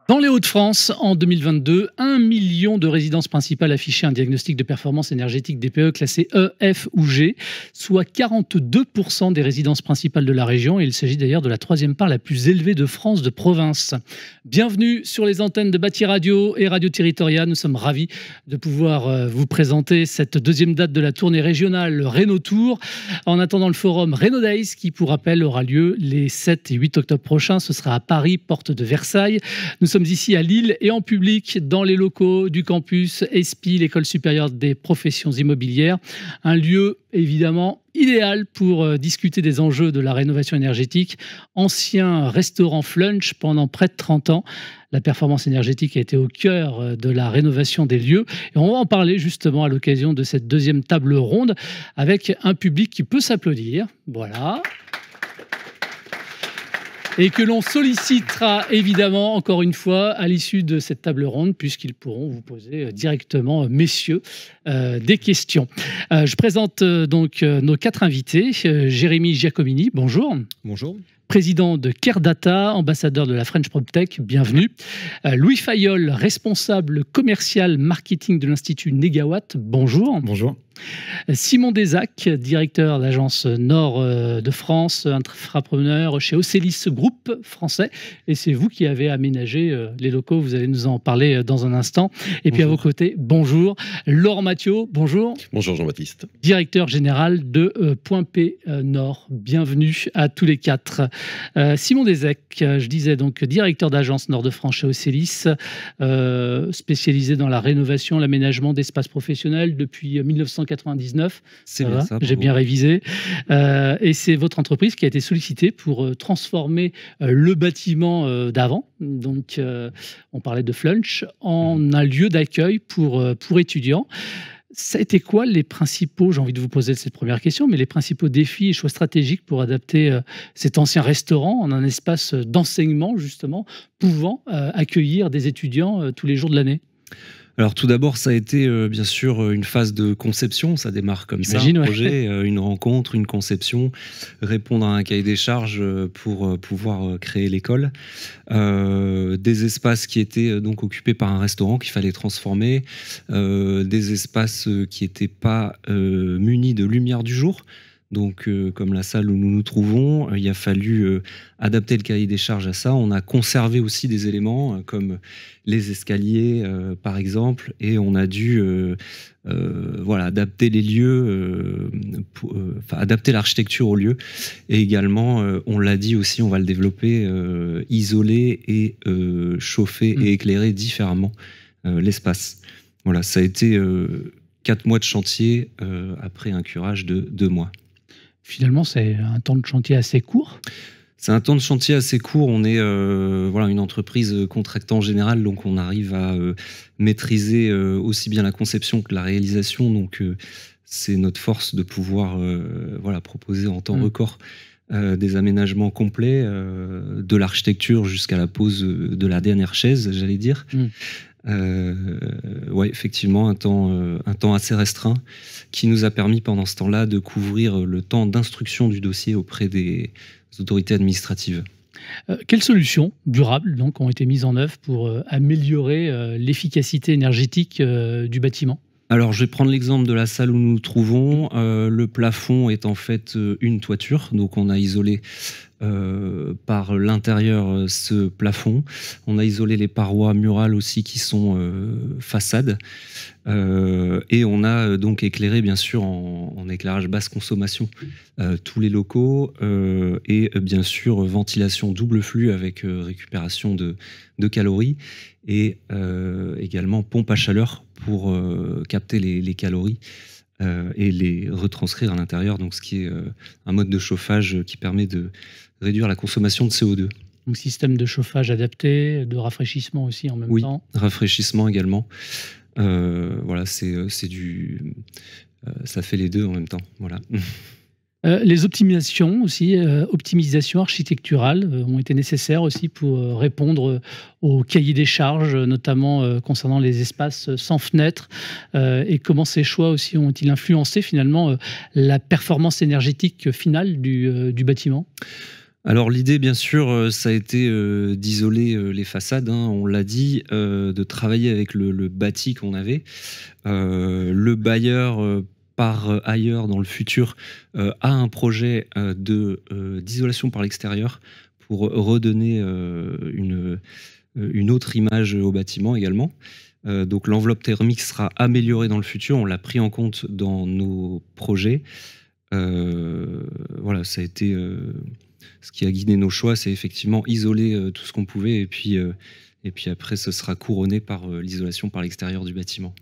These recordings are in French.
Dans les Hauts-de-France, en 2022, 1 million de résidences principales affichaient un diagnostic de performance énergétique DPE classé E, F ou G, soit 42% des résidences principales de la région. Et il s'agit d'ailleurs de la troisième part la plus élevée de France de province. Bienvenue sur les antennes de Bâti Radio et Radio Territoria. Nous sommes ravis de pouvoir vous présenter cette deuxième date de la tournée régionale Réno Tour. En attendant le forum Réno Days, qui pour rappel aura lieu les 7 et 8 octobre prochains. Ce sera à Paris, porte de Versailles. Nous sommes ici à Lille et en public dans les locaux du campus ESPI, l'École supérieure des professions immobilières. Un lieu évidemment idéal pour discuter des enjeux de la rénovation énergétique. Ancien restaurant Flunch pendant près de 30 ans. La performance énergétique a été au cœur de la rénovation des lieux. Et on va en parler justement à l'occasion de cette deuxième table ronde avec un public qui peut s'applaudir. Voilà. Et que l'on sollicitera évidemment encore une fois à l'issue de cette table ronde, puisqu'ils pourront vous poser directement, messieurs, des questions. Je présente donc nos 4 invités. Jérémy Giacomini, bonjour. Bonjour. Président de CareData, ambassadeur de la French PropTech, bienvenue. Louis Fayolle, responsable commercial marketing de l'Institut Négawatt, bonjour. Bonjour. Simon Desac, directeur d'agence Nord de France, intrapreneur chez Océlis Group français. Et c'est vous qui avez aménagé les locaux, vous allez nous en parler dans un instant. Et puis à vos côtés, bonjour. Laurent Mathieu, bonjour. Bonjour Jean-Baptiste. Directeur général de Point P Nord. Bienvenue à tous les 4. Simon Desac, je disais donc directeur d'agence Nord de France chez Océlis, spécialisé dans la rénovation, l'aménagement d'espaces professionnels depuis 1999. C'est bien ça. J'ai bien révisé. Et c'est votre entreprise qui a été sollicitée pour transformer le bâtiment d'avant. Donc, on parlait de Flunch en un lieu d'accueil pour étudiants. Ça a été quoi les principaux, j'ai envie de vous poser cette première question, mais les principaux défis et choix stratégiques pour adapter cet ancien restaurant en un espace d'enseignement, justement, pouvant accueillir des étudiants tous les jours de l'année? Alors tout d'abord, ça a été bien sûr une phase de conception, ça démarre comme ça, un projet, une rencontre, une conception, répondre à un cahier des charges pour pouvoir créer l'école. Des espaces qui étaient donc occupés par un restaurant qu'il fallait transformer, des espaces qui n'étaient pas munis de lumière du jour. Donc, comme la salle où nous nous trouvons, il a fallu adapter le cahier des charges à ça. On a conservé aussi des éléments comme les escaliers, par exemple, et on a dû adapter les lieux, adapter l'architecture au lieu. Et également, on l'a dit aussi, on va le développer, isoler et chauffer et éclairer différemment l'espace. Voilà, ça a été 4 mois de chantier après un curage de 2 mois. Finalement, c'est un temps de chantier assez court. C'est un temps de chantier assez court. On est une entreprise contractant générale, donc on arrive à maîtriser aussi bien la conception que la réalisation. Donc c'est notre force de pouvoir proposer en temps record des aménagements complets, de l'architecture jusqu'à la pose de la dernière chaise, j'allais dire. Effectivement, un temps assez restreint qui nous a permis pendant ce temps-là de couvrir le temps d'instruction du dossier auprès des autorités administratives. Quelles solutions durables donc, ont été mises en œuvre pour améliorer l'efficacité énergétique du bâtiment ? Alors, je vais prendre l'exemple de la salle où nous nous trouvons. Le plafond est en fait une toiture, donc on a isolé par l'intérieur ce plafond. On a isolé les parois murales aussi qui sont façades. Et on a donc éclairé, bien sûr, en éclairage basse consommation, tous les locaux. Et bien sûr, ventilation double flux avec récupération de calories. Et également pompe à chaleur pour capter les calories et les retranscrire à l'intérieur. Donc, ce qui est un mode de chauffage qui permet de réduire la consommation de CO2. Donc, système de chauffage adapté, de rafraîchissement aussi en même temps. Oui, rafraîchissement également. Ça fait les deux en même temps. Voilà. Les optimisations aussi, optimisations architecturales ont été nécessaires aussi pour répondre au cahier des charges, notamment concernant les espaces sans fenêtres. Et comment ces choix aussi ont-ils influencé finalement la performance énergétique finale du bâtiment ? Alors l'idée, bien sûr, ça a été d'isoler les façades, hein, on l'a dit, de travailler avec le bâti qu'on avait. Le bailleur part ailleurs dans le futur, a un projet d'isolation par l'extérieur pour redonner une autre image au bâtiment également. Donc l'enveloppe thermique sera améliorée dans le futur, on l'a pris en compte dans nos projets. Voilà, ça a été ce qui a guidé nos choix, c'est effectivement isoler tout ce qu'on pouvait et puis après ce sera couronné par l'isolation par l'extérieur du bâtiment.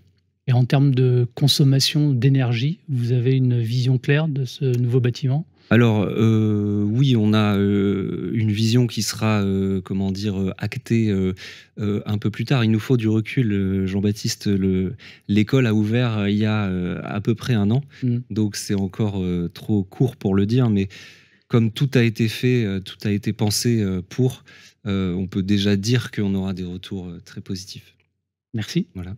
Et en termes de consommation d'énergie, vous avez une vision claire de ce nouveau bâtiment? Alors, oui, on a une vision qui sera, comment dire, actée un peu plus tard. Il nous faut du recul, Jean-Baptiste. L'école a ouvert il y a à peu près 1 an, donc c'est encore trop court pour le dire, mais comme tout a été fait, tout a été pensé pour, on peut déjà dire qu'on aura des retours très positifs. Merci. Voilà.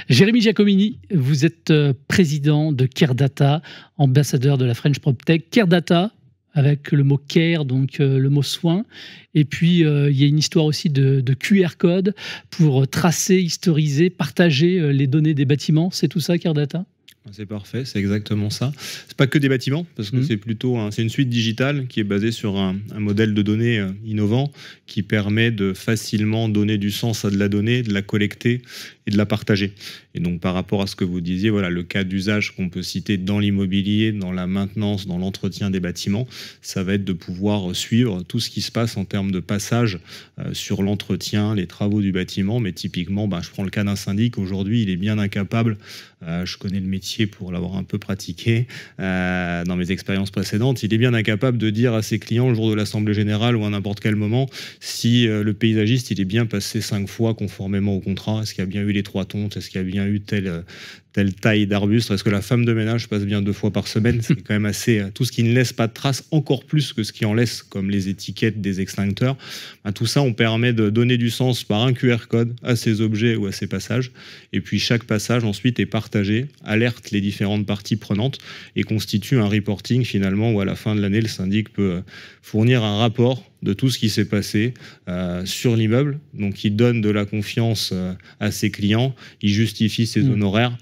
Jérémy Giacomini, vous êtes président de CareData, ambassadeur de la French PropTech. CareData, avec le mot care, donc le mot soin. Et puis, il y a une histoire aussi de QR code pour tracer, historiser, partager les données des bâtiments. C'est tout ça, CareData? C'est parfait, c'est exactement ça. C'est pas que des bâtiments, parce que c'est plutôt c'est une suite digitale qui est basée sur un modèle de données innovant qui permet de facilement donner du sens à de la donnée, de la collecter et de la partager. Et donc par rapport à ce que vous disiez, voilà, le cas d'usage qu'on peut citer dans l'immobilier, dans la maintenance, dans l'entretien des bâtiments, ça va être de pouvoir suivre tout ce qui se passe en termes de passage sur l'entretien, les travaux du bâtiment. Mais typiquement, je prends le cas d'un syndic. Aujourd'hui, il est bien incapable, je connais le métier pour l'avoir un peu pratiqué dans mes expériences précédentes, il est bien incapable de dire à ses clients le jour de l'Assemblée Générale ou à n'importe quel moment si le paysagiste il est bien passé 5 fois conformément au contrat, est-ce qu'il y a bien eu les 3 tontes, est-ce qu'il y a bien eu telle taille d'arbuste, est-ce que la femme de ménage passe bien 2 fois par semaine. C'est quand même assez... tout ce qui ne laisse pas de traces, encore plus que ce qui en laisse, comme les étiquettes des extincteurs. Tout ça, on permet de donner du sens par un QR code à ces objets ou à ces passages. Et puis chaque passage ensuite est partagé, alerte les différentes parties prenantes et constitue un reporting finalement où à la fin de l'année, le syndic peut fournir un rapport de tout ce qui s'est passé sur l'immeuble. Donc, il donne de la confiance à ses clients, il justifie ses honoraires,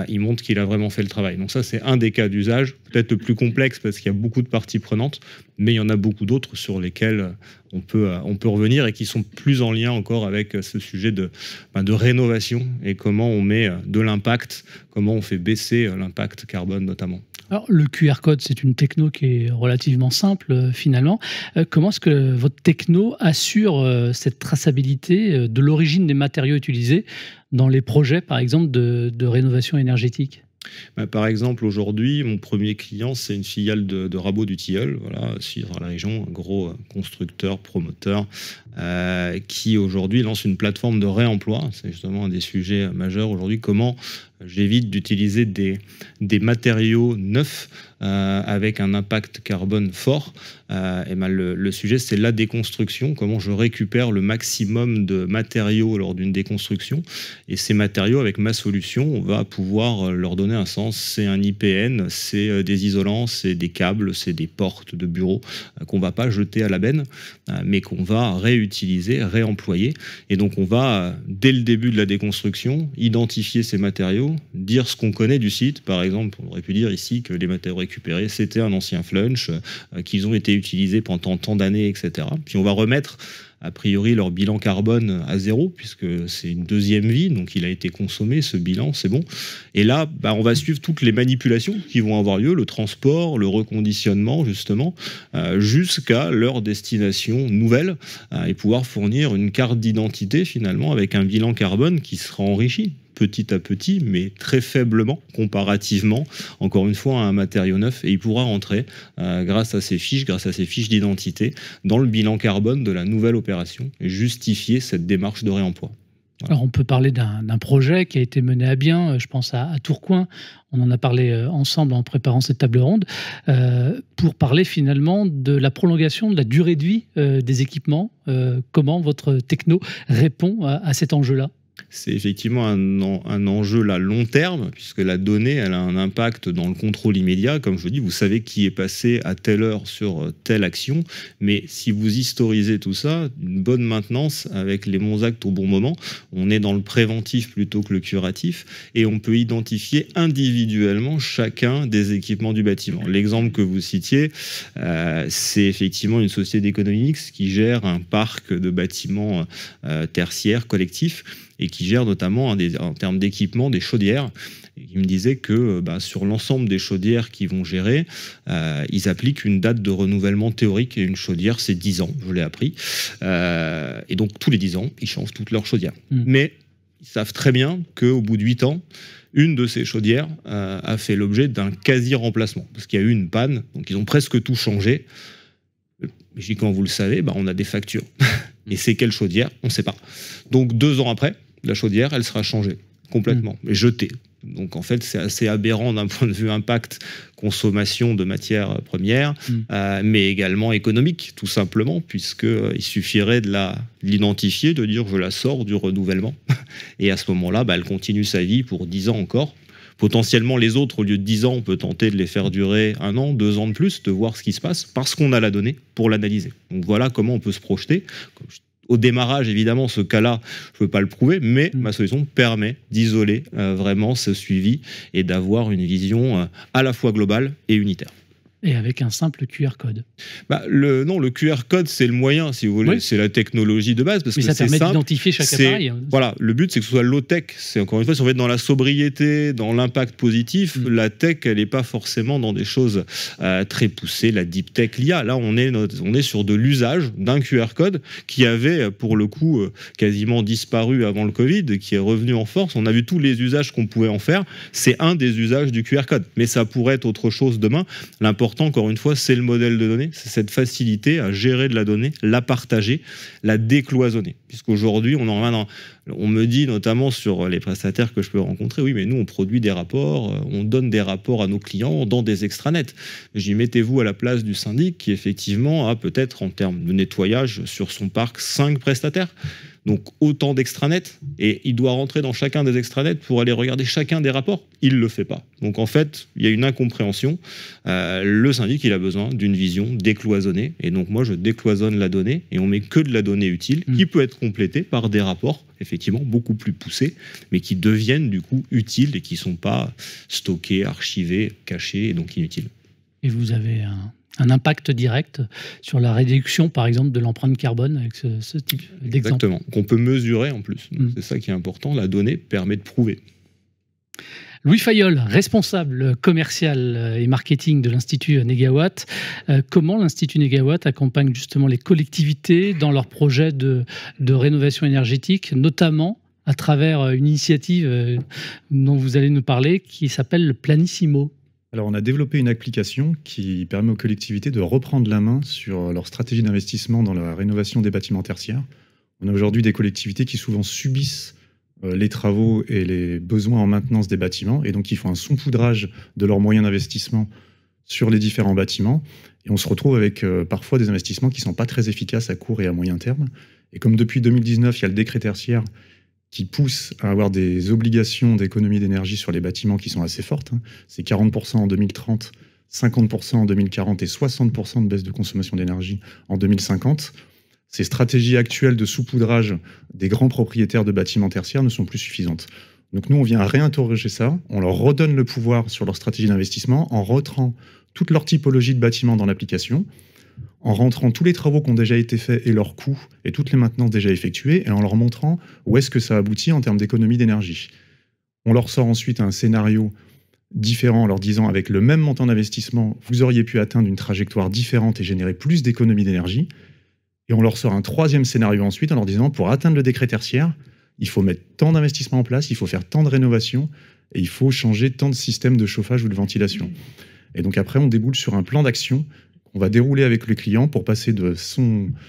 il montre qu'il a vraiment fait le travail. Donc ça, c'est un des cas d'usage, peut-être le plus complexe parce qu'il y a beaucoup de parties prenantes, mais il y en a beaucoup d'autres sur lesquels on peut revenir et qui sont plus en lien encore avec ce sujet de rénovation et comment on met de l'impact, comment on fait baisser l'impact carbone notamment. Alors, le QR code, c'est une techno qui est relativement simple finalement. Comment est-ce que votre techno assure cette traçabilité de l'origine des matériaux utilisés dans les projets, par exemple, de rénovation énergétique ? Par exemple, aujourd'hui, mon premier client, c'est une filiale de Rabot du Tilleul, voilà, sur la région, un gros constructeur, promoteur, qui aujourd'hui lance une plateforme de réemploi. C'est justement un des sujets majeurs aujourd'hui. Comment j'évite d'utiliser des matériaux neufs avec un impact carbone fort. Le sujet, c'est la déconstruction, comment je récupère le maximum de matériaux lors d'une déconstruction. Et ces matériaux, avec ma solution, on va pouvoir leur donner un sens. C'est un IPN, c'est des isolants, c'est des câbles, c'est des portes de bureaux qu'on ne va pas jeter à la benne, mais qu'on va réutiliser, réemployer. Et donc, on va, dès le début de la déconstruction, identifier ces matériaux, dire ce qu'on connaît du site. Par exemple, on aurait pu dire ici que les matériaux récupérés, c'était un ancien flunch, qu'ils ont été utilisés pendant tant d'années, etc. Puis on va remettre a priori leur bilan carbone à 0, puisque c'est une deuxième vie, donc il a été consommé, ce bilan, c'est bon. Et là, on va suivre toutes les manipulations qui vont avoir lieu, le transport, le reconditionnement, justement, jusqu'à leur destination nouvelle, et pouvoir fournir une carte d'identité, finalement, avec un bilan carbone qui sera enrichi petit à petit, mais très faiblement, comparativement, encore une fois, à un matériau neuf. Et il pourra rentrer, grâce à ces fiches d'identité, dans le bilan carbone de la nouvelle opération et justifier cette démarche de réemploi. Voilà. Alors, on peut parler d'un projet qui a été mené à bien, je pense à Tourcoing. On en a parlé ensemble en préparant cette table ronde, pour parler finalement de la prolongation de la durée de vie des équipements. Comment votre techno répond à cet enjeu-là ? C'est effectivement un enjeu à long terme, puisque la donnée, elle a un impact dans le contrôle immédiat. Comme je vous dis, vous savez qui est passé à telle heure sur telle action, mais si vous historisez tout ça, une bonne maintenance avec les bons actes au bon moment, on est dans le préventif plutôt que le curatif, et on peut identifier individuellement chacun des équipements du bâtiment. L'exemple que vous citiez, c'est effectivement une société d'économie mixte qui gère un parc de bâtiments tertiaires collectifs, et qui gère notamment en termes d'équipement des chaudières. Il me disait que sur l'ensemble des chaudières qu'ils vont gérer, ils appliquent une date de renouvellement théorique, et une chaudière, c'est 10 ans, je l'ai appris. Et donc, tous les 10 ans, ils changent toutes leurs chaudières. Mais ils savent très bien qu'au bout de 8 ans, une de ces chaudières a fait l'objet d'un quasi-remplacement, parce qu'il y a eu une panne, donc ils ont presque tout changé. Mais quand vous le savez, on a des factures. Et c'est quelle chaudière? On ne sait pas. Donc 2 ans après, la chaudière, elle sera changée complètement, et jetée. Donc en fait, c'est assez aberrant d'un point de vue impact consommation de matières premières, mais également économique, tout simplement, puisqu'il suffirait de l'identifier, de dire je la sors du renouvellement. Et à ce moment-là, elle continue sa vie pour 10 ans encore. Potentiellement, les autres, au lieu de 10 ans, on peut tenter de les faire durer 1 an, 2 ans de plus, de voir ce qui se passe, parce qu'on a la donnée pour l'analyser. Donc voilà comment on peut se projeter. Au démarrage, évidemment, ce cas-là, je ne peux pas le prouver, mais ma solution permet d'isoler vraiment ce suivi et d'avoir une vision à la fois globale et unitaire. Et avec un simple QR code. Le QR code, c'est le moyen, si vous voulez. Oui. C'est la technologie de base. Parce mais que ça permet d'identifier chaque appareil. Voilà, le but, c'est que ce soit low-tech. C'est encore une fois, si on veut être dans la sobriété, dans l'impact positif, la tech, elle n'est pas forcément dans des choses très poussées, la deep tech, l'IA. Là, on est sur de l'usage d'un QR code qui avait, pour le coup, quasiment disparu avant le Covid, qui est revenu en force. On a vu tous les usages qu'on pouvait en faire. C'est un des usages du QR code. Mais ça pourrait être autre chose demain. L'important, encore une fois, c'est le modèle de données, c'est cette facilité à gérer de la donnée, la partager, la décloisonner. Puisqu'aujourd'hui, on me dit notamment sur les prestataires que je peux rencontrer, oui, mais nous, on produit des rapports, on donne des rapports à nos clients dans des extranets. Je dis, mettez-vous à la place du syndic qui, effectivement, a peut-être, en termes de nettoyage sur son parc, 5 prestataires. Donc autant d'extranets, et il doit rentrer dans chacun des extranets pour aller regarder chacun des rapports. Il ne le fait pas. Donc en fait, il y a une incompréhension. Le syndic, il a besoin d'une vision décloisonnée, et donc moi je décloisonne la donnée, et on met que de la donnée utile, qui peut être complétée par des rapports, effectivement, beaucoup plus poussés, mais qui deviennent du coup utiles, et qui ne sont pas stockés, archivés, cachés, et donc inutiles. Et vous avez un impact direct sur la réduction, par exemple, de l'empreinte carbone avec ce type d'exemple. Exactement, qu'on peut mesurer en plus. C'est ça qui est important, la donnée permet de prouver. Louis Fayolle, responsable commercial et marketing de l'Institut Négawatt. Comment l'Institut Négawatt accompagne justement les collectivités dans leurs projets de rénovation énergétique, notamment à travers une initiative dont vous allez nous parler, qui s'appelle le Planissimo? Alors, on a développé une application qui permet aux collectivités de reprendre la main sur leur stratégie d'investissement dans la rénovation des bâtiments tertiaires. On a aujourd'hui des collectivités qui souvent subissent les travaux et les besoins en maintenance des bâtiments, et donc ils font un saupoudrage de leurs moyens d'investissement sur les différents bâtiments, et on se retrouve avec parfois des investissements qui ne sont pas très efficaces à court et à moyen terme. Et comme depuis 2019, il y a le décret tertiaire qui pousse à avoir des obligations d'économie d'énergie sur les bâtiments qui sont assez fortes. C'est 40% en 2030, 50% en 2040 et 60% de baisse de consommation d'énergie en 2050. Ces stratégies actuelles de saupoudrage des grands propriétaires de bâtiments tertiaires ne sont plus suffisantes. Donc nous, on vient réinterroger ça, on leur redonne le pouvoir sur leur stratégie d'investissement en rentrant toute leur typologie de bâtiments dans l'application, en rentrant tous les travaux qui ont déjà été faits et leurs coûts et toutes les maintenances déjà effectuées, et en leur montrant où est-ce que ça aboutit en termes d'économie d'énergie. On leur sort ensuite un scénario différent en leur disant, avec le même montant d'investissement, vous auriez pu atteindre une trajectoire différente et générer plus d'économie d'énergie. Et on leur sort un troisième scénario ensuite en leur disant, pour atteindre le décret tertiaire, il faut mettre tant d'investissements en place, il faut faire tant de rénovations, et il faut changer tant de systèmes de chauffage ou de ventilation. Et donc après, on déboule sur un plan d'action qu'on va dérouler avec le client pour passer de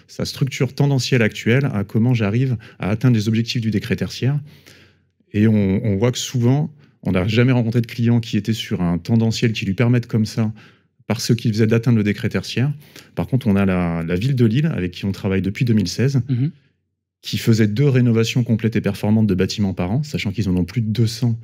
sa structure tendancielle actuelle à comment j'arrive à atteindre les objectifs du décret tertiaire. Et on voit que souvent, on n'a jamais rencontré de client qui était sur un tendanciel qui lui permette comme ça, par ce qu'il faisait d'atteindre le décret tertiaire. Par contre, on a la ville de Lille, avec qui on travaille depuis 2016, qui faisaient 2 rénovations complètes et performantes de bâtiments par an, sachant qu'ils en ont plus de 200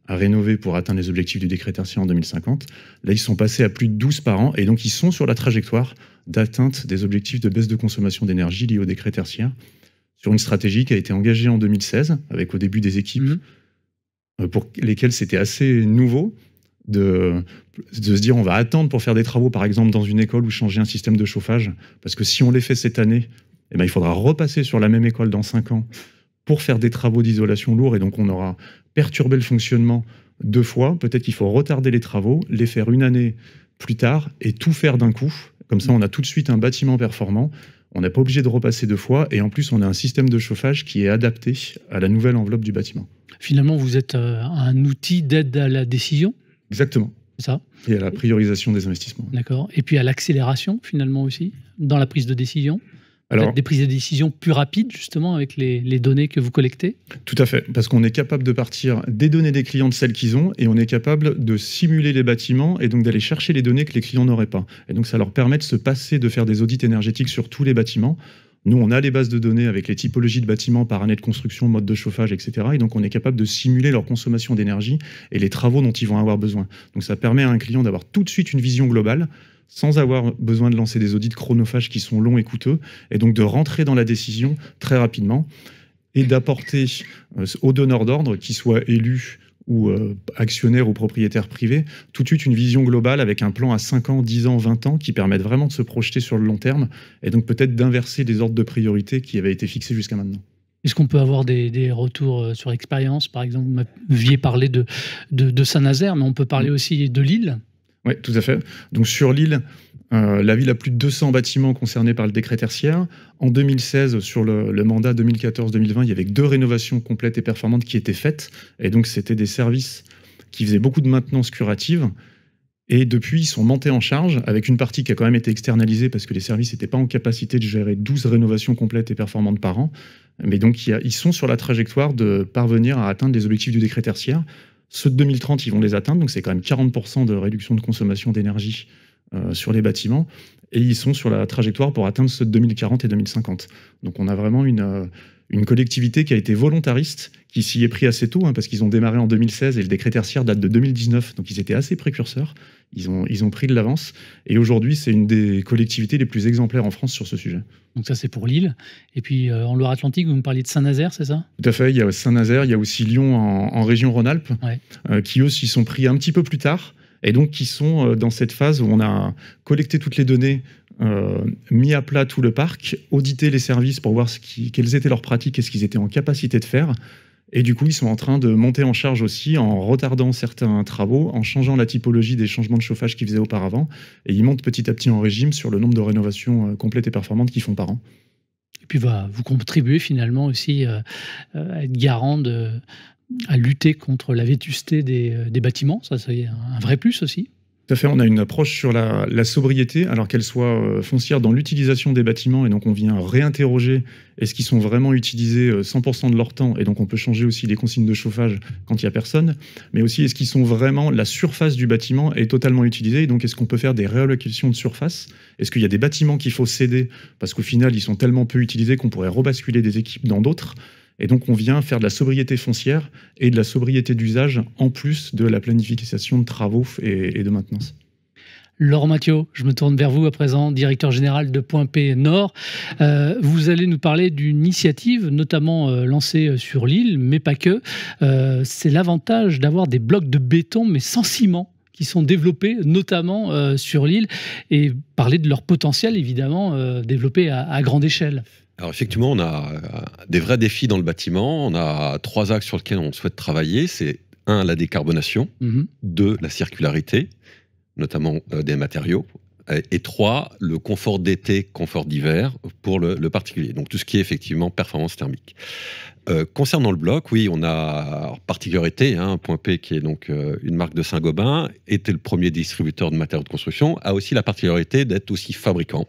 à rénover pour atteindre les objectifs du décret tertiaire en 2050. Là, ils sont passés à plus de 12 par an, et donc ils sont sur la trajectoire d'atteinte des objectifs de baisse de consommation d'énergie liés au décret tertiaire, sur une stratégie qui a été engagée en 2016, avec au début des équipes pour lesquelles c'était assez nouveau de se dire on va attendre pour faire des travaux, par exemple dans une école, ou changer un système de chauffage, parce que si on les fait cette année, eh ben, il faudra repasser sur la même école dans 5 ans pour faire des travaux d'isolation lourds, et donc on aura perturbé le fonctionnement 2 fois. Peut-être qu'il faut retarder les travaux, les faire une année plus tard et tout faire d'un coup. Comme ça, on a tout de suite un bâtiment performant. On n'est pas obligé de repasser 2 fois, et en plus, on a un système de chauffage qui est adapté à la nouvelle enveloppe du bâtiment. Finalement, vous êtes un outil d'aide à la décision. Exactement. C'est ça. Et à la priorisation des investissements. D'accord. Et puis à l'accélération, finalement, aussi, dans la prise de décision. Alors, des prises de décision plus rapides, justement, avec les données que vous collectez? Tout à fait, parce qu'on est capable de partir des données des clients, de celles qu'ils ont, et on est capable de simuler les bâtiments, et donc d'aller chercher les données que les clients n'auraient pas. Et donc ça leur permet de se passer, de faire des audits énergétiques sur tous les bâtiments. Nous, on a les bases de données avec les typologies de bâtiments par année de construction, mode de chauffage, etc. Et donc on est capable de simuler leur consommation d'énergie et les travaux dont ils vont avoir besoin. Donc ça permet à un client d'avoir tout de suite une vision globale, sans avoir besoin de lancer des audits chronophages qui sont longs et coûteux, et donc de rentrer dans la décision très rapidement, et d'apporter aux donneurs d'ordre, qu'ils soient élus ou actionnaires ou propriétaires privés, tout de suite une vision globale avec un plan à 5 ans, 10 ans, 20 ans, qui permettent vraiment de se projeter sur le long terme, et donc peut-être d'inverser les ordres de priorité qui avaient été fixés jusqu'à maintenant. Est-ce qu'on peut avoir des retours sur l'expérience? Par exemple, vous m'aviez parlé de Saint-Nazaire, mais on peut parler aussi de Lille. Oui, tout à fait. Donc sur l'île, la ville a plus de 200 bâtiments concernés par le décret tertiaire. En 2016, sur le mandat 2014-2020, il y avait 2 rénovations complètes et performantes qui étaient faites. Et donc c'était des services qui faisaient beaucoup de maintenance curative. Et depuis, ils sont montés en charge, avec une partie qui a quand même été externalisée parce que les services n'étaient pas en capacité de gérer 12 rénovations complètes et performantes par an. Mais donc ils sont sur la trajectoire de parvenir à atteindre les objectifs du décret tertiaire. Ceux de 2030, ils vont les atteindre, donc c'est quand même 40% de réduction de consommation d'énergie sur les bâtiments, et ils sont sur la trajectoire pour atteindre ceux de 2040 et 2050. Donc on a vraiment une collectivité qui a été volontariste, qui s'y est pris assez tôt, parce qu'ils ont démarré en 2016, et le décret tertiaire date de 2019, donc ils étaient assez précurseurs, ils ont pris de l'avance, et aujourd'hui c'est une des collectivités les plus exemplaires en France sur ce sujet. Donc ça c'est pour Lille, et puis en Loire-Atlantique, vous me parliez de Saint-Nazaire, c'est ça? Tout à fait, il y a Saint-Nazaire, il y a aussi Lyon en région Rhône-Alpes, qui eux s'y sont pris un petit peu plus tard, et donc qui sont dans cette phase où on a collecté toutes les données, mis à plat tout le parc, audité les services pour voir quelles étaient leurs pratiques et ce qu'ils étaient en capacité de faire. Et du coup, ils sont en train de monter en charge aussi en retardant certains travaux, en changeant la typologie des changements de chauffage qu'ils faisaient auparavant. Et ils montent petit à petit en régime sur le nombre de rénovations complètes et performantes qu'ils font par an. Et puis vous contribuez finalement aussi à être garant à lutter contre la vétusté des bâtiments. Ça, c'est un vrai plus aussi. Tout à fait, on a une approche sur la sobriété, alors qu'elle soit foncière dans l'utilisation des bâtiments, et donc on vient réinterroger est-ce qu'ils sont vraiment utilisés 100% de leur temps, et donc on peut changer aussi les consignes de chauffage quand il n'y a personne, mais aussi est-ce qu'ils sont vraiment, la surface du bâtiment est totalement utilisée, et donc est-ce qu'on peut faire des réallocations de surface? Est-ce qu'il y a des bâtiments qu'il faut céder, parce qu'au final ils sont tellement peu utilisés qu'on pourrait rebasculer des équipes dans d'autres? Et donc, on vient faire de la sobriété foncière et de la sobriété d'usage, en plus de la planification de travaux et de maintenance. Laurent Mathiot, je me tourne vers vous à présent, directeur général de Point P Nord. Vous allez nous parler d'une initiative, notamment lancée sur l'île, mais pas que. C'est l'avantage d'avoir des blocs de béton, mais sans ciment, qui sont développés notamment sur l'île, et parler de leur potentiel, évidemment, développé à grande échelle. Alors effectivement, on a des vrais défis dans le bâtiment. On a 3 axes sur lesquels on souhaite travailler. C'est 1, la décarbonation, 2, la circularité, notamment des matériaux, et 3, le confort d'été, confort d'hiver pour le particulier. Donc tout ce qui est effectivement performance thermique. Concernant le bloc, oui, on a particularité, Point P, qui est donc une marque de Saint-Gobain, était le premier distributeur de matériaux de construction, a aussi la particularité d'être aussi fabricant,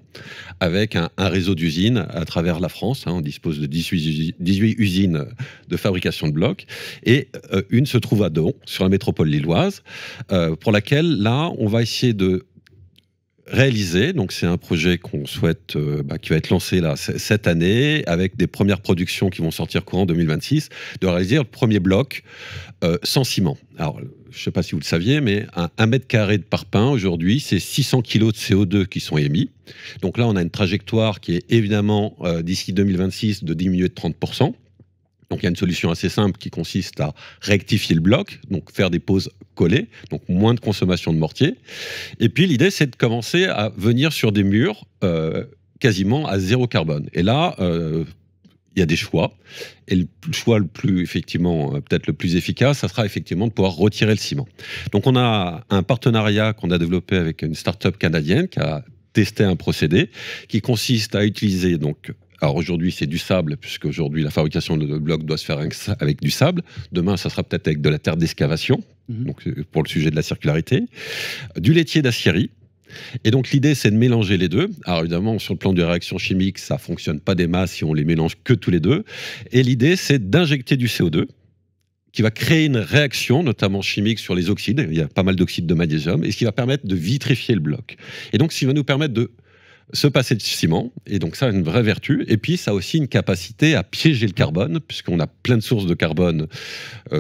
avec un réseau d'usines à travers la France. On dispose de 18 usines de fabrication de blocs, et une se trouve à Don, sur la métropole lilloise, pour laquelle, là, on va essayer de réalisé. Donc c'est un projet qu'on souhaite, qui va être lancé là cette année, avec des premières productions qui vont sortir courant 2026, de réaliser le premier bloc sans ciment. Alors, je ne sais pas si vous le saviez, mais un mètre carré de parpaing, aujourd'hui, c'est 600 kg de CO2 qui sont émis. Donc là, on a une trajectoire qui est évidemment, d'ici 2026, de diminuer de 30%. Donc il y a une solution assez simple qui consiste à rectifier le bloc, donc faire des poses collées, donc moins de consommation de mortier. Et puis l'idée, c'est de commencer à venir sur des murs quasiment à zéro carbone. Et là, il y a des choix. Et le choix le plus, effectivement, peut-être le plus efficace, ça sera effectivement de pouvoir retirer le ciment. Donc on a un partenariat qu'on a développé avec une start-up canadienne qui a testé un procédé qui consiste à utiliser donc. Alors aujourd'hui, c'est du sable, puisque aujourd'hui, la fabrication de blocs doit se faire avec du sable. Demain, ça sera peut-être avec de la terre d'excavation, donc pour le sujet de la circularité. Du laitier d'acierie. Et donc l'idée, c'est de mélanger les deux. Alors évidemment, sur le plan de réaction chimique, ça ne fonctionne pas des masses si on les mélange que tous les deux. Et l'idée, c'est d'injecter du CO2 qui va créer une réaction, notamment chimique, sur les oxydes. Il y a pas mal d'oxydes de magnésium, et ce qui va permettre de vitrifier le bloc. Et donc, ce qui va nous permettre de se passer de ciment, et donc ça a une vraie vertu, et puis ça a aussi une capacité à piéger le carbone, puisqu'on a plein de sources de carbone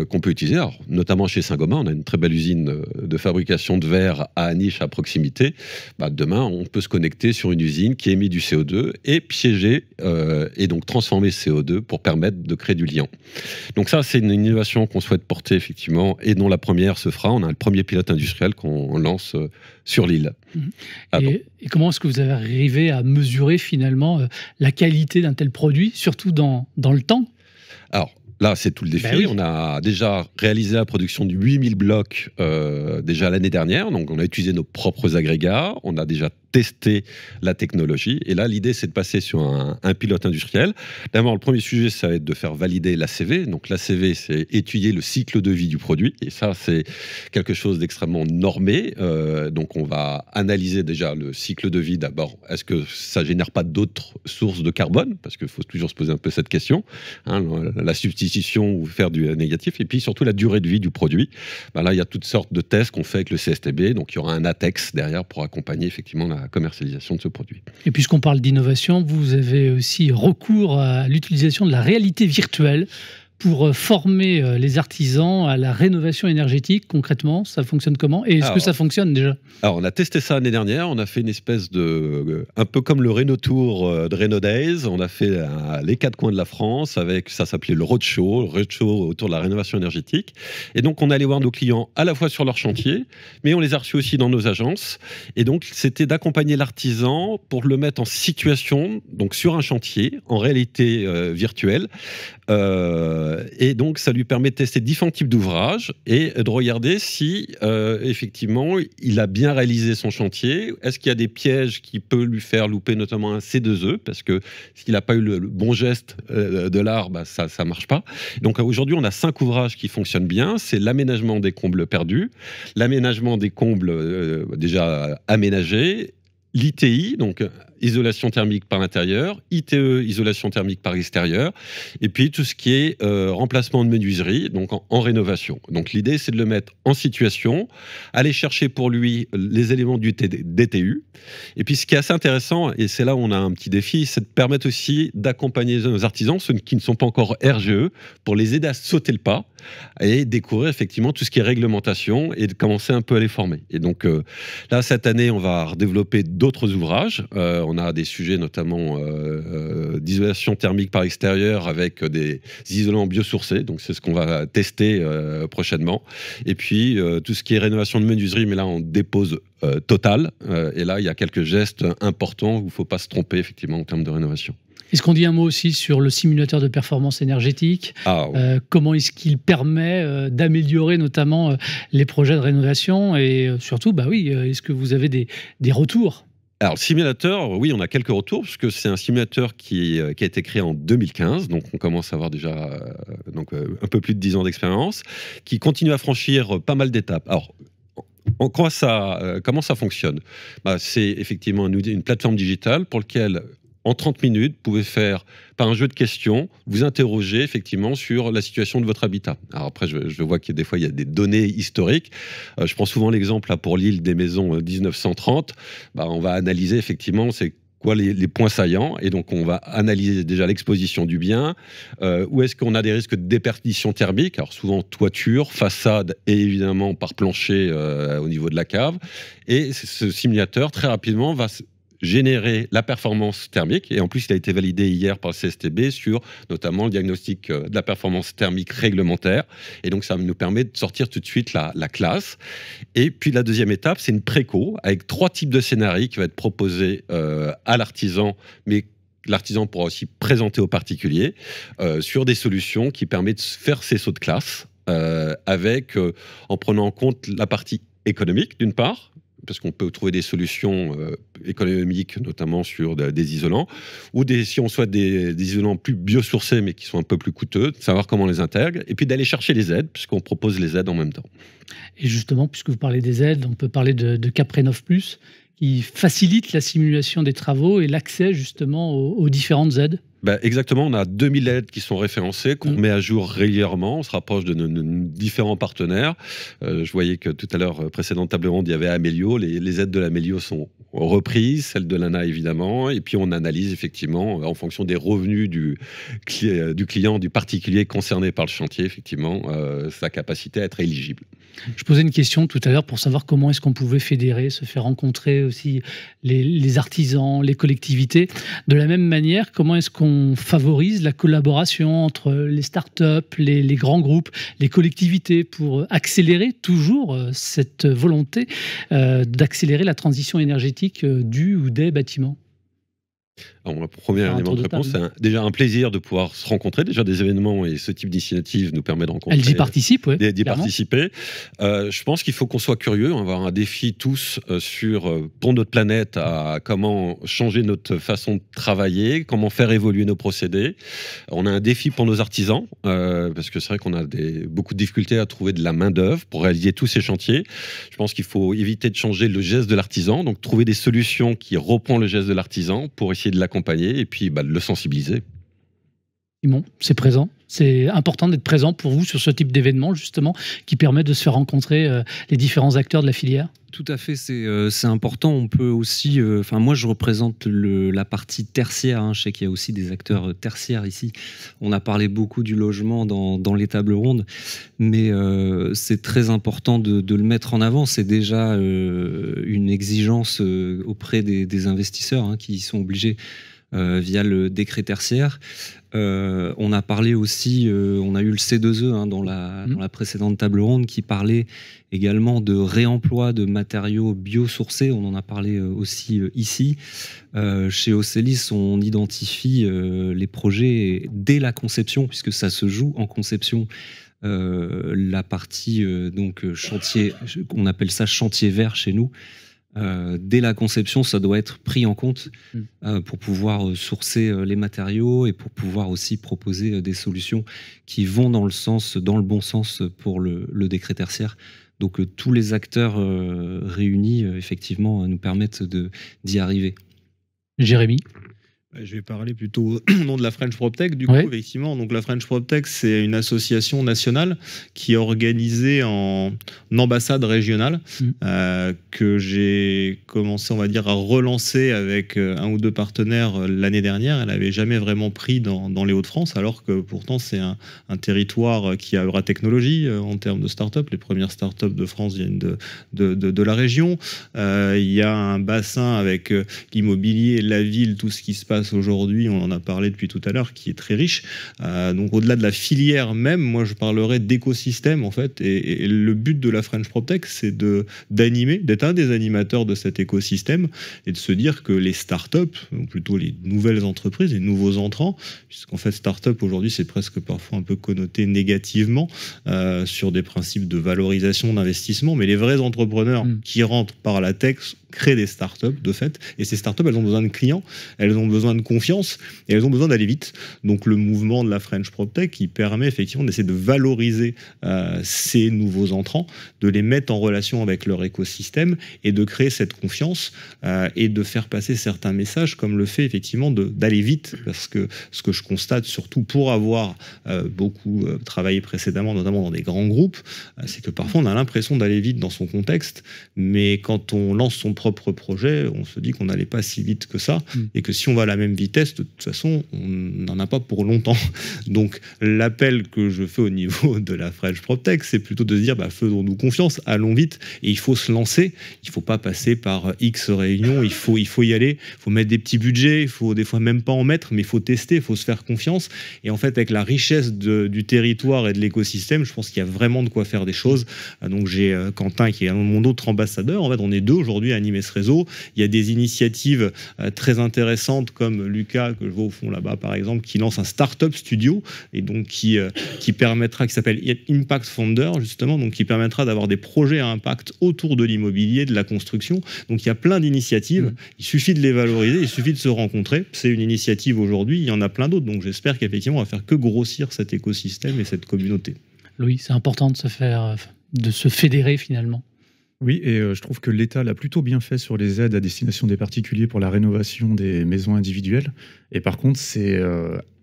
qu'on peut utiliser. Alors, notamment chez Saint-Gobain, on a une très belle usine de fabrication de verre à Aniche, à proximité. Demain, on peut se connecter sur une usine qui émet du CO2 et piéger, et donc transformer ce CO2 pour permettre de créer du liant. Donc ça, c'est une innovation qu'on souhaite porter, effectivement, et dont la première se fera. On a le premier pilote industriel qu'on lance sur l'île. Et comment est-ce que vous avez arrivé à mesurer finalement la qualité d'un tel produit, surtout dans le temps? Alors là, c'est tout le défi. Oui. On a déjà réalisé la production de 8000 blocs déjà l'année dernière. Donc on a utilisé nos propres agrégats. On a déjà testé la technologie. Et là, l'idée, c'est de passer sur un pilote industriel. D'abord, le premier sujet, ça va être de faire valider l'ACV. Donc l'ACV, c'est étudier le cycle de vie du produit. Et ça, c'est quelque chose d'extrêmement normé. Donc on va analyser déjà le cycle de vie d'abord. Est-ce que ça génère pas d'autres sources de carbone? Parce qu'il faut toujours se poser un peu cette question. La substitution ou faire du négatif. Et puis surtout la durée de vie du produit. Là, il y a toutes sortes de tests qu'on fait avec le CSTB. Donc il y aura un ATEX derrière pour accompagner effectivement la commercialisation de ce produit. Et puisqu'on parle d'innovation, vous avez aussi recours à l'utilisation de la réalité virtuelle pour former les artisans à la rénovation énergétique. Concrètement, ça fonctionne comment? Et est-ce que ça fonctionne déjà? Alors, on a testé ça l'année dernière. On a fait une espèce de... un peu comme le Renault Tour de Renault Days. On a fait les 4 coins de la France avec... Ça s'appelait le roadshow autour de la rénovation énergétique. Et donc, on allait voir nos clients à la fois sur leur chantier, mais on les a reçus aussi dans nos agences. Et donc, c'était d'accompagner l'artisan pour le mettre en situation, donc sur un chantier, en réalité virtuelle. Et donc, ça lui permet de tester différents types d'ouvrages et de regarder si, effectivement, il a bien réalisé son chantier. Est-ce qu'il y a des pièges qui peuvent lui faire louper notamment un C2E? Parce que s'il n'a pas eu le bon geste de l'art, ça ne marche pas. Donc, aujourd'hui, on a 5 ouvrages qui fonctionnent bien. C'est l'aménagement des combles perdus, l'aménagement des combles déjà aménagés, l'ITI, donc isolation thermique par l'intérieur, ITE, isolation thermique par l'extérieur, et puis tout ce qui est remplacement de menuiserie, donc en rénovation. Donc l'idée, c'est de le mettre en situation, aller chercher pour lui les éléments du DTU, et puis ce qui est assez intéressant, et c'est là où on a un petit défi, c'est de permettre aussi d'accompagner nos artisans, ceux qui ne sont pas encore RGE, pour les aider à sauter le pas, et découvrir effectivement tout ce qui est réglementation, et de commencer un peu à les former. Et donc là, cette année, on va redévelopper d'autres ouvrages. On a des sujets notamment d'isolation thermique par extérieur avec des isolants biosourcés. Donc, c'est ce qu'on va tester prochainement. Et puis, tout ce qui est rénovation de menuiserie, mais là, on dépose total. Et là, il y a quelques gestes importants où il ne faut pas se tromper, effectivement, en termes de rénovation. Est-ce qu'on dit un mot aussi sur le simulateur de performance énergétique? Comment est-ce qu'il permet d'améliorer notamment les projets de rénovation? Et surtout, est-ce que vous avez des retours? Alors, le simulateur, oui, on a quelques retours, puisque c'est un simulateur qui a été créé en 2015, donc on commence à avoir déjà un peu plus de 10 ans d'expérience, qui continue à franchir pas mal d'étapes. Alors, comment ça fonctionne? C'est effectivement une plateforme digitale pour laquelle en 30 minutes, vous pouvez faire, par un jeu de questions, vous interroger effectivement sur la situation de votre habitat. Alors après, je vois qu'il y a des fois, il y a des données historiques. Je prends souvent l'exemple là, pour l'île des maisons 1930. On va analyser effectivement, c'est quoi les points saillants, et donc on va analyser déjà l'exposition du bien, où est-ce qu'on a des risques de déperdition thermique, alors souvent toiture, façade et évidemment par plancher au niveau de la cave, et ce simulateur très rapidement va générer la performance thermique, et en plus il a été validé hier par le CSTB sur notamment le diagnostic de la performance thermique réglementaire, et donc ça nous permet de sortir tout de suite la classe. Et puis la deuxième étape, c'est une préco avec 3 types de scénarios qui va être proposé à l'artisan, mais l'artisan pourra aussi présenter aux particuliers sur des solutions qui permettent de faire ces sauts de classe en prenant en compte la partie économique d'une part, parce qu'on peut trouver des solutions économiques, notamment sur des isolants, ou si on souhaite des isolants plus biosourcés, mais qui sont un peu plus coûteux, de savoir comment on les intègre, et puis d'aller chercher les aides, puisqu'on propose les aides en même temps. Et justement, puisque vous parlez des aides, on peut parler de CapRénov+, qui facilite la simulation des travaux et l'accès justement aux différentes aides. Exactement, on a 2000 aides qui sont référencées, qu'on met à jour régulièrement. On se rapproche de nos différents partenaires. Je voyais que tout à l'heure, précédente table ronde, il y avait Amélio. Les aides de l'Amélio sont reprises, celles de l'ANA évidemment. Et puis on analyse effectivement, en fonction des revenus du client, du particulier concerné par le chantier, effectivement, sa capacité à être éligible. Je posais une question tout à l'heure pour savoir comment est-ce qu'on pouvait fédérer, se faire rencontrer aussi les artisans, les collectivités. De la même manière, comment est-ce qu'on favorise la collaboration entre les startups, les grands groupes, les collectivités pour accélérer toujours cette volonté d'accélérer la transition énergétique du ou des bâtiments? Alors, mon premier élément de réponse, c'est déjà un plaisir de pouvoir se rencontrer. Déjà, des événements et ce type d'initiative nous permet de rencontrer. Elle y participe, oui. D'y participer. Je pense qu'il faut qu'on soit curieux. On va avoir un défi tous pour notre planète, à comment changer notre façon de travailler, comment faire évoluer nos procédés. On a un défi pour nos artisans, parce que c'est vrai qu'on a beaucoup de difficultés à trouver de la main-d'œuvre pour réaliser tous ces chantiers. Je pense qu'il faut éviter de changer le geste de l'artisan, donc trouver des solutions qui reprennent le geste de l'artisan pour essayer de l'accompagner et puis de le sensibiliser. Simon, c'est présent. C'est important d'être présent pour vous sur ce type d'événement, justement, qui permet de se faire rencontrer les différents acteurs de la filière. Tout à fait, c'est important. On peut aussi... moi, je représente la partie tertiaire. Je sais qu'il y a aussi des acteurs tertiaires ici. On a parlé beaucoup du logement dans les tables rondes, mais c'est très important de le mettre en avant. C'est déjà une exigence auprès des investisseurs qui sont obligés via le décret tertiaire. On a parlé aussi, on a eu le C2E dans la précédente table ronde qui parlait également de réemploi de matériaux biosourcés. On en a parlé aussi ici. Chez Ocelis, on identifie les projets dès la conception, puisque ça se joue en conception. La partie chantier, on appelle ça chantier vert chez nous. Dès la conception, ça doit être pris en compte pour pouvoir sourcer les matériaux et pour pouvoir aussi proposer des solutions qui vont dans le bon sens pour le décret tertiaire. Donc tous les acteurs réunis, effectivement, nous permettent d'y arriver. Jérémy ? Je vais parler plutôt au nom de la French PropTech. Du coup, effectivement, donc la French PropTech, c'est une association nationale qui est organisée en ambassade régionale que j'ai commencé, on va dire, à relancer avec un ou deux partenaires l'année dernière. Elle n'avait jamais vraiment pris dans les Hauts-de-France, alors que pourtant, c'est un territoire qui a la technologie en termes de start-up. Les premières start-up de France viennent de la région. Il y a un bassin avec l'immobilier, la ville, tout ce qui se passe aujourd'hui, on en a parlé depuis tout à l'heure, qui est très riche. Donc au-delà de la filière même, moi je parlerais d'écosystème en fait. Et le but de la French PropTech, c'est d'animer, d'être un des animateurs de cet écosystème et de se dire que les startups, ou plutôt les nouvelles entreprises, les nouveaux entrants, puisqu'en fait startup aujourd'hui c'est presque parfois un peu connoté négativement sur des principes de valorisation d'investissement, mais les vrais entrepreneurs qui rentrent par la tech créent des startups de fait. Et ces startups, elles ont besoin de clients, elles ont besoin de confiance et elles ont besoin d'aller vite. Donc le mouvement de la French PropTech qui permet effectivement d'essayer de valoriser ces nouveaux entrants, de les mettre en relation avec leur écosystème et de créer cette confiance et de faire passer certains messages comme le fait effectivement d'aller vite. Parce que ce que je constate surtout pour avoir beaucoup travaillé précédemment, notamment dans des grands groupes, c'est que parfois on a l'impression d'aller vite dans son contexte, mais quand on lance son propre projet, on se dit qu'on n'allait pas si vite que ça, et que si on va à la même vitesse, de toute façon, on n'en a pas pour longtemps. Donc l'appel que je fais au niveau de la French PropTech, c'est plutôt de se dire, faisons-nous confiance, allons vite, et il faut se lancer, il ne faut pas passer par X réunions, il faut y aller, il faut mettre des petits budgets, il faut des fois même pas en mettre, mais il faut tester, il faut se faire confiance, et en fait avec la richesse du territoire et de l'écosystème, je pense qu'il y a vraiment de quoi faire des choses. Donc j'ai Quentin qui est mon autre ambassadeur, en fait on est deux aujourd'hui à animer ce réseau, il y a des initiatives très intéressantes comme Lucas, que je vois au fond là-bas par exemple, qui lance un startup studio, et donc qui permettra, qui s'appelle Impact Founder justement, donc qui permettra d'avoir des projets à impact autour de l'immobilier, de la construction. Donc il y a plein d'initiatives, il suffit de les valoriser, il suffit de se rencontrer. C'est une initiative aujourd'hui, il y en a plein d'autres, donc j'espère qu'effectivement on va faire que grossir cet écosystème et cette communauté. Louis, c'est important de se fédérer finalement. Oui, et je trouve que l'État l'a plutôt bien fait sur les aides à destination des particuliers pour la rénovation des maisons individuelles. Et par contre, c'est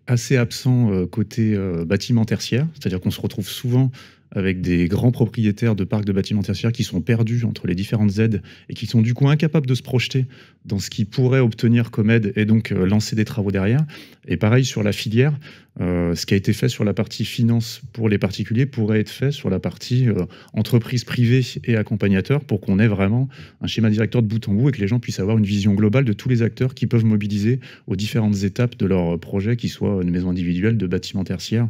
assez absent côté bâtiment tertiaire, c'est-à-dire qu'on se retrouve souvent avec des grands propriétaires de parcs de bâtiments tertiaires qui sont perdus entre les différentes aides et qui sont du coup incapables de se projeter dans ce qu'ils pourraient obtenir comme aide et donc lancer des travaux derrière. Et pareil sur la filière, ce qui a été fait sur la partie finance pour les particuliers pourrait être fait sur la partie entreprise privée et accompagnateur pour qu'on ait vraiment un schéma directeur de bout en bout et que les gens puissent avoir une vision globale de tous les acteurs qui peuvent mobiliser aux différentes étapes de leur projet, qu'ils soient une maison individuelle, de bâtiment tertiaire,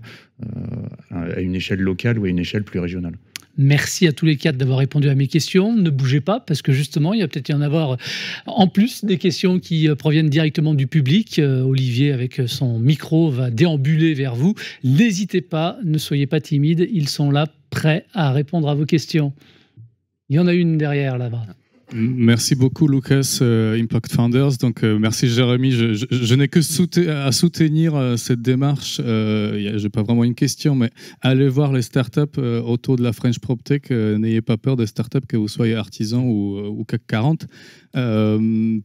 à une échelle locale ou à une échelle plus régionale. Merci à tous les quatre d'avoir répondu à mes questions. Ne bougez pas parce que justement, il va peut-être y en avoir en plus des questions qui proviennent directement du public. Olivier, avec son micro, va déambuler vers vous. N'hésitez pas, ne soyez pas timides. Ils sont là, prêts à répondre à vos questions. Il y en a une derrière là-bas. Merci beaucoup Lucas, Impact Founders. Donc merci Jérémy. Je n'ai que à soutenir cette démarche. Je n'ai pas vraiment une question, mais allez voir les startups autour de la French PropTech. N'ayez pas peur des startups, que vous soyez artisan ou CAC 40,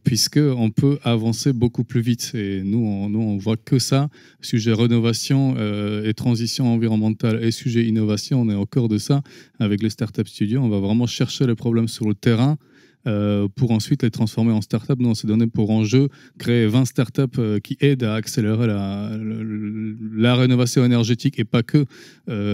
puisqu'on peut avancer beaucoup plus vite. Et nous, on voit que ça. Sujet rénovation et transition environnementale et sujet innovation, on est au cœur de ça. Avec les startup studios, on va vraiment chercher les problèmes sur le terrain. Pour ensuite les transformer en start-up. Nous, on s'est donné pour enjeu créer 20 start-up qui aident à accélérer la rénovation énergétique et pas que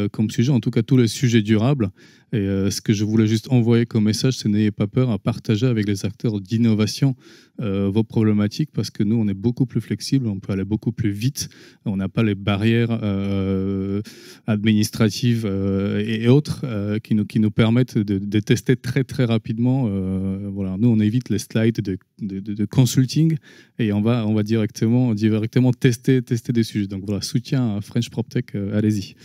comme sujet, en tout cas tous les sujets durables. Et ce que je voulais juste envoyer comme message, c'est n'ayez pas peur à partager avec les acteurs d'innovation vos problématiques, parce que nous, on est beaucoup plus flexible, on peut aller beaucoup plus vite, on n'a pas les barrières administratives et autres qui nous permettent de tester très très rapidement. Voilà. Nous, on évite les slides de consulting et on va directement tester des sujets. Donc voilà, soutien à French PropTech, allez-y.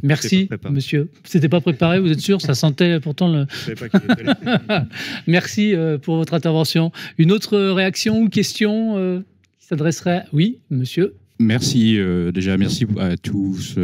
Merci, monsieur. C'était pas préparé, vous êtes sûr? Ça sentait pourtant le... Je savais pas qu'il était là. Merci pour votre intervention. Une autre réaction ou question qui s'adresserait... Oui, monsieur. Merci, déjà merci à tous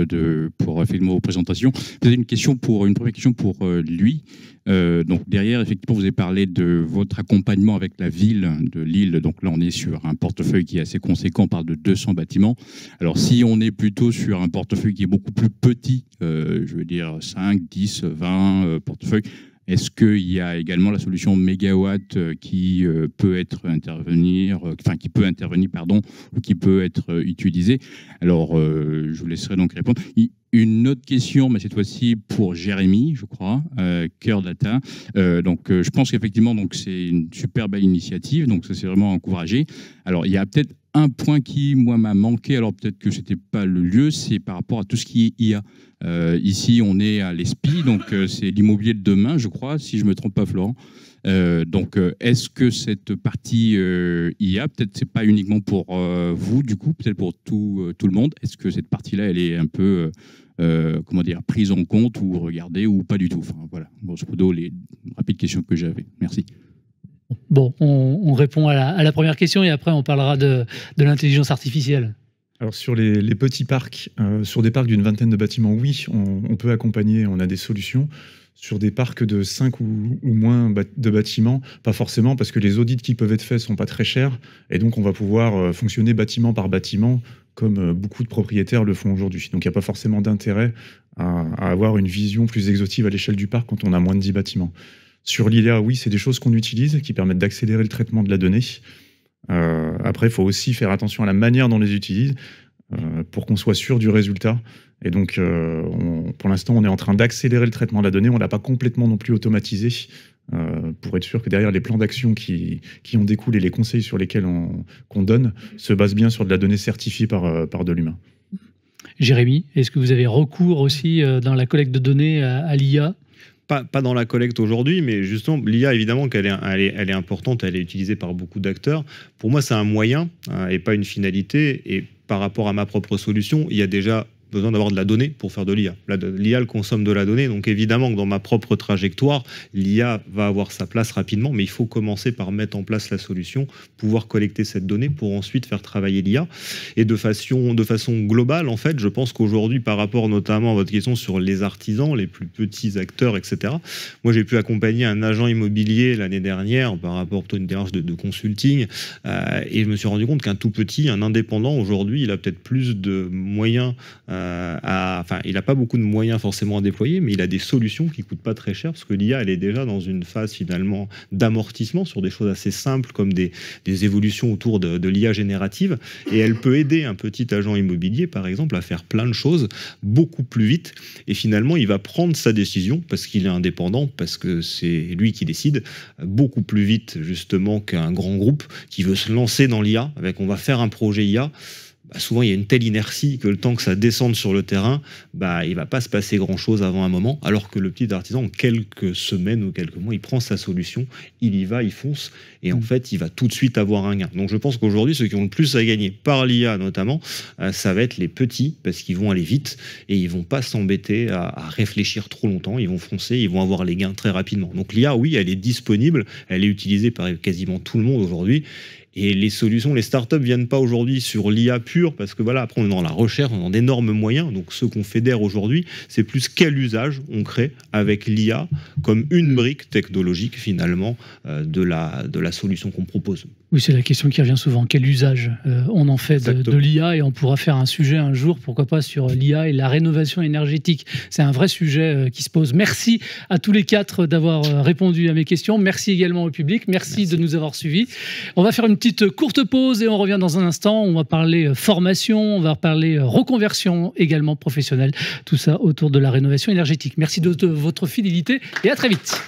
pour finalement vos présentations. Peut-être une première question pour lui. Donc derrière, effectivement, vous avez parlé de votre accompagnement avec la ville de Lille. Donc là, on est sur un portefeuille qui est assez conséquent, on parle de 200 bâtiments. Alors si on est plutôt sur un portefeuille qui est beaucoup plus petit, je veux dire 5, 10, 20 portefeuilles, est-ce qu'il y a également la solution mégawatt qui peut intervenir, ou qui peut être utilisée? Alors, je vous laisserai donc répondre. Une autre question, mais cette fois-ci pour Jérémy, je crois, Cœur Data. Donc, je pense qu'effectivement, c'est une super belle initiative, donc ça c'est vraiment encouragé. Alors, il y a peut-être un point qui, moi, m'a manqué, alors peut-être que c'était pas le lieu, c'est par rapport à tout ce qui est IA. Ici, on est à l'ESPI, donc c'est l'immobilier de demain, je crois, si je me trompe pas, Florent. Donc, est-ce que cette partie IA, peut-être c'est pas uniquement pour vous, du coup, peut-être pour tout le monde, est-ce que cette partie-là, elle est un peu, prise en compte ou regardée ou pas du tout? Enfin, voilà, grosso modo, les rapides questions que j'avais. Merci. Bon, on répond à la première question et après on parlera de l'intelligence artificielle. Alors sur les petits parcs, sur des parcs d'une vingtaine de bâtiments, oui, on peut accompagner, on a des solutions. Sur des parcs de 5 ou moins de bâtiments, pas forcément, parce que les audits qui peuvent être faits ne sont pas très chers, et donc on va pouvoir fonctionner bâtiment par bâtiment, comme beaucoup de propriétaires le font aujourd'hui. Donc il n'y a pas forcément d'intérêt à avoir une vision plus exhaustive à l'échelle du parc quand on a moins de 10 bâtiments. Sur l'IA, oui, c'est des choses qu'on utilise, qui permettent d'accélérer le traitement de la donnée. Après, il faut aussi faire attention à la manière dont on les utilise, pour qu'on soit sûr du résultat. Et donc, pour l'instant, on est en train d'accélérer le traitement de la donnée. On ne l'a pas complètement non plus automatisé, pour être sûr que derrière les plans d'action qui en découlent et les conseils sur lesquels qu'on donne se basent bien sur de la donnée certifiée par de l'humain. Jérémy, est-ce que vous avez recours aussi dans la collecte de données à l'IA ? Pas dans la collecte aujourd'hui, mais justement, l'IA, évidemment, qu'elle est importante, elle est utilisée par beaucoup d'acteurs. Pour moi, c'est un moyen et pas une finalité. Et par rapport à ma propre solution, il y a déjà besoin d'avoir de la donnée pour faire de l'IA. L'IA, elle consomme de la donnée, donc évidemment que dans ma propre trajectoire, l'IA va avoir sa place rapidement, mais il faut commencer par mettre en place la solution, pouvoir collecter cette donnée pour ensuite faire travailler l'IA. Et de façon globale, en fait, je pense qu'aujourd'hui, par rapport notamment à votre question sur les artisans, les plus petits acteurs, etc., moi j'ai pu accompagner un agent immobilier l'année dernière par rapport à une démarche de consulting, et je me suis rendu compte qu'un tout petit, un indépendant, aujourd'hui, il a peut-être plus de moyens il n'a pas beaucoup de moyens forcément à déployer, mais il a des solutions qui ne coûtent pas très cher, parce que l'IA, elle est déjà dans une phase finalement d'amortissement sur des choses assez simples, comme des évolutions autour de l'IA générative, et elle peut aider un petit agent immobilier, par exemple, à faire plein de choses beaucoup plus vite, et finalement, il va prendre sa décision, parce qu'il est indépendant, parce que c'est lui qui décide, beaucoup plus vite, justement, qu'un grand groupe qui veut se lancer dans l'IA, avec on va faire un projet IA. Souvent, il y a une telle inertie que le temps que ça descende sur le terrain, il ne va pas se passer grand-chose avant un moment, alors que le petit artisan, en quelques semaines ou quelques mois, il prend sa solution, il y va, il fonce, et en fait, il va tout de suite avoir un gain. Donc je pense qu'aujourd'hui, ceux qui ont le plus à gagner, par l'IA notamment, ça va être les petits, parce qu'ils vont aller vite, et ils ne vont pas s'embêter à réfléchir trop longtemps, ils vont foncer, ils vont avoir les gains très rapidement. Donc l'IA, oui, elle est disponible, elle est utilisée par quasiment tout le monde aujourd'hui. Et les solutions, les startups viennent pas aujourd'hui sur l'IA pure, parce que voilà, après on est dans la recherche, on est dans d'énormes moyens. Donc ce qu'on fédère aujourd'hui, c'est plus quel usage on crée avec l'IA comme une brique technologique finalement de la solution qu'on propose. Oui, c'est la question qui revient souvent. Quel usage on en fait de l'IA? Et on pourra faire un sujet un jour, pourquoi pas, sur l'IA et la rénovation énergétique. C'est un vrai sujet qui se pose. Merci à tous les quatre d'avoir répondu à mes questions. Merci également au public. Merci de nous avoir suivis. On va faire une petite courte pause et on revient dans un instant. On va parler formation, on va parler reconversion également professionnelle. Tout ça autour de la rénovation énergétique. Merci de votre fidélité et à très vite.